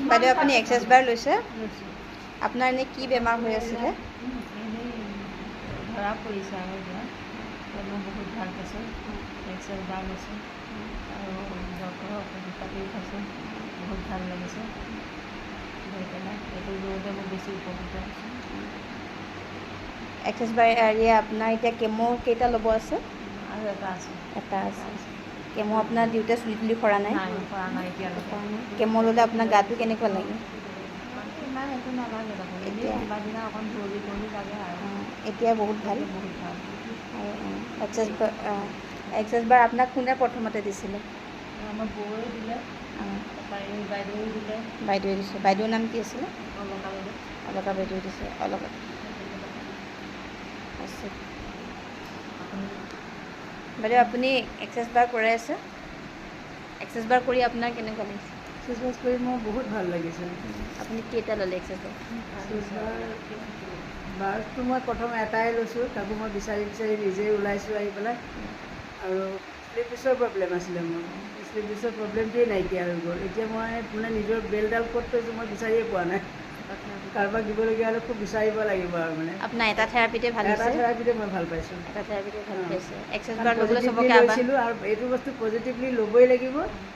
বাইদেউ আপুনি এক্সাৰচাইজ বাৰ লৈছে লৈছোঁ। আপোনাৰ এনে কি বেমাৰ হৈ আছিলে এনেই ধৰা পৰিছে আৰু এতিয়া মই বহুত ভাল পাইছোঁ। এক্সাৰচাইজ বাৰ লৈছোঁ আৰু ডক্তৰৰ ঔষধ পাতি খাইছোঁ, বহুত ভাল লাগিছে গৈ পেলাই। এইটো লওঁতে মই বেছি উপকৃত হৈছোঁ। এক্সাৰচাইজ বাৰ এৰিয়া আপোনাৰ এতিয়া কেমো কেইটা ল'ব আছে? আৰু এটা আছে। এটা আছে। কেমো আপোনাৰ দিওঁতে চুলি তুলি সৰা নাই? নাই কৰা নাই এতিয়ালৈকে। কেমো ল'লে আপোনাৰ গাটো কেনেকুৱা লাগে? ইমান একো নালাগে দেখোন, এনেই এতিয়া কোনোবা দিনা অকণ ধৰি ধৰি লাগে আৰু এতিয়া বহুত ভাল। এতিয়া বহুত ভাল। আৰু এক্সাৰচাইজ বাৰ আপোনাক কোনে প্ৰথমতে দিছিলে? আমাৰ বৌয়ে দিলে, তাই বাইদেৱে দিলে। বাইদেৱে দিছে। বাইদেউৰ নাম কি আছিলে? অলকা বাইদেউ। অলকা বাইদেৱে দিছে। অলকা আছে। বাইদেউ আপুনি এক্সাৰচাইজ বাৰ কৰাই আছে, এক্সাৰচাইজ বাৰ কৰি আপোনাৰ কেনেকুৱা লাগিছে? এক্সাৰচাইজ কৰি মোৰ বহুত ভাল লাগিছে। আপুনি কেইটা ল'লে এক্সাৰচাইজ বাৰটো মই প্ৰথম এটাই লৈছোঁ, তাকো মই বিচাৰি বিচাৰি নিজেই ওলাইছোঁ আহি পেলাই। আৰু শ্লিপ ডিছৰ প্ৰব্লেম আছিলে মোৰ, শ্লিপ ডিছৰ প্ৰব্লেমটোৱেই নাইকিয়া হৈ গ'ল। এতিয়া মই মানে নিজৰ বেলডাল ক'ত থৈছোঁ মই বিচাৰিয়ে পোৱা নাই। কাৰোবাক দিবলগীয়া হ'লে খুব বিচাৰিব লাগিব আৰু মানে। আপোনাৰ এটা থেৰাপিতে ভাল এটা হৈছে? থেৰাপিতে মই ভাল পাইছোঁ। এটা থেৰাপিতে ভাল পাইছে। এক্সাৰচাইজ বাৰ কাৰণ ল'বলৈ পজিটিভলি চবকে আহ্বান। লৈছিলোঁ আৰু এইটো বস্তু পজিটিভলি ল'বই লাগিব,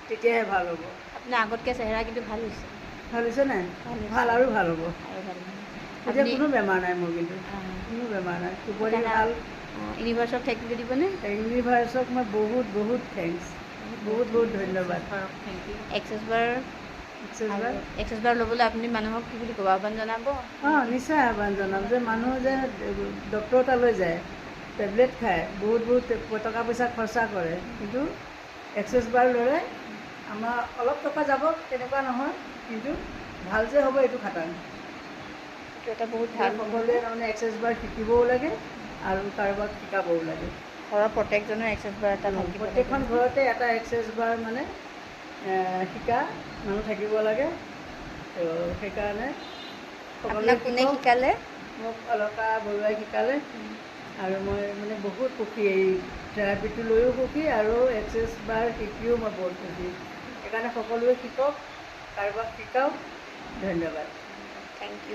তেতিয়াহে ভাল হ'ব। আপোনাৰ আগতকৈ চেহেৰা কিন্তু ভাল হৈছে। ভাল হৈছে নাই? ভাল হৈছে। ভাল আৰু ভাল হ'ব। আৰু ভাল হৈছে। এতিয়া আপুনি কোনো বেমাৰ নাই মোৰ, কিন্তু কোনো বেমাৰ নাই। টোপনি ভাল। ইউনিভাৰ্চক থেংক ইউ দিবনে? ইউনিভাৰ্চক মই বহুত বহুত থেংকছ, বহুত বহুত ধন্যবাদ। Thank you. এক্সাৰচাইজ বাৰ এক্সাৰচাইজ বাৰ ল'বলৈ আপুনি মানুহক কি বুলি ক'ব, আহ্বান জনাব? নিশ্চয় আহ্বান জনাম যে মানুহ যে ডক্টৰৰ তালৈ যায়, টেবলেট খায়, বহুত বহুত টকা পইচা খৰচা কৰে, কিন্তু এক্সাৰচাইজ বাৰ ল'লে আমাৰ অলপ টকা যাব তেনেকুৱা নহয়, কিন্তু ভাল যে হ'ব এইটো খাটাং। এইটো এটা বহুত ভাল। সকলোৱে তাৰমানে এক্সাৰচাইজ বাৰ শিকিবও লাগে আৰু কাৰোবাক শিকাবও লাগে। ঘৰৰ প্ৰত্যেকজনৰ এক্সাৰচাইজ বাৰ এটা থাকিব লাগে। প্ৰত্যেকখন ঘৰতে এটা এক্সাৰচাইজ বাৰ মানে শিকা মানুহ থাকিব লাগে। তো সেইকাৰণে সকলোৱে আপোনাক কোনে শিকালে? মোক অলকা বৰুৱাই শিকালে। আৰু মই মানে বহুত সুখী, এই থেৰাপিটো লৈও সুখী আৰু এক্সাৰচাইজ বাৰ শিকিও মই বহুত সুখী। সেইকাৰণে সকলোৱে শিকক, কাৰোবাক শিকাওক। ধন্যবাদ। Thank U.